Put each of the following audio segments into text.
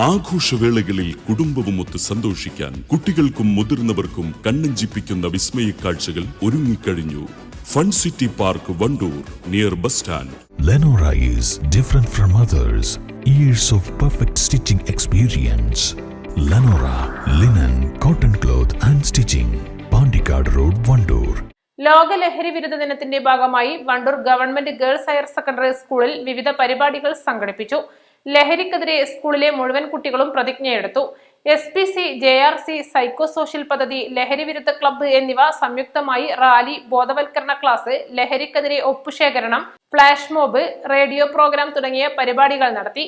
ആഘോഷവേളകളിൽ കുടുംബവുമൊത്ത് സന്തോഷിക്കാൻ കുട്ടികൾക്കും മുതിർന്നവർക്കും കണ്ണഞ്ചിപ്പിക്കുന്ന വിസ്മയ കാഴ്ചകൾ ഒരുങ്ങിക്കഴിഞ്ഞു. Fun city park Wandoor near bus stand. Lenora is different from others. Years of perfect stitching experience. Lenora linen, cotton cloth and stitching. Pandikad Road, Vandoor. ലോക ലഹരി വിരുദ്ധ ദിനത്തിന്റെ ഭാഗമായി Wandoor government girls higher secondary സ്കൂളിൽ വിവിധ പരിപാടികൾ സംഘടിപ്പിച്ചു. ലഹരിക്കെതിരെ സ്കൂളിലെ മുഴുവൻ കുട്ടികളും പ്രതിജ്ഞയെടുത്തു. SPC, JRC, സൈക്കോ സോഷ്യൽ പദ്ധതി, ലഹരി വിരുദ്ധ ക്ലബ്ബ് എന്നിവ സംയുക്തമായി റാലി, ബോധവൽക്കരണ ക്ലാസ്, ലഹരിക്കെതിരെ ഒപ്പുശേഖരണം, ഫ്ലാഷ് മോബ്, റേഡിയോ പ്രോഗ്രാം തുടങ്ങിയ പരിപാടികൾ നടത്തി.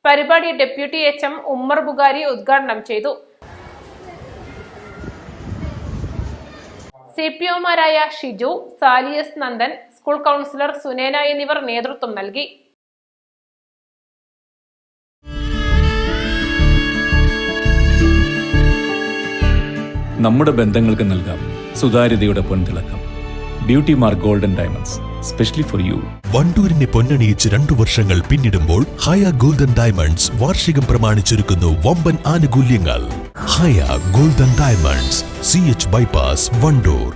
പരിപാടി ഡെപ്യൂട്ടി HM ഉമ്മർ ബുഖാരി ഉദ്ഘാടനം ചെയ്തു. CPOമാരായ ഷിജു, സാലിയസ് നന്ദൻ, സ്കൂൾ കൗൺസിലർ സുനേന എന്നിവർ നേതൃത്വം നൽകി. നമ്മുടെ ബന്ധങ്ങൾക്ക് നൽകാം സുതാര്യതയുടെ പൊൻതിളക്കം. Beauty mark golden diamonds, specially for you. വണ്ടൂരിനെ പൊന്നണിയിച്ച് 2 വർഷങ്ങൾ പിന്നിടുമ്പോൾ ഹയ ഗോൾഡൻ ഡയമണ്ട്സ് വാർഷികം പ്രമാണിച്ചൊരുക്കുന്നു വമ്പൻ ആനുകൂല്യങ്ങൾ. Haya golden diamonds, CH bypass, Wandoor.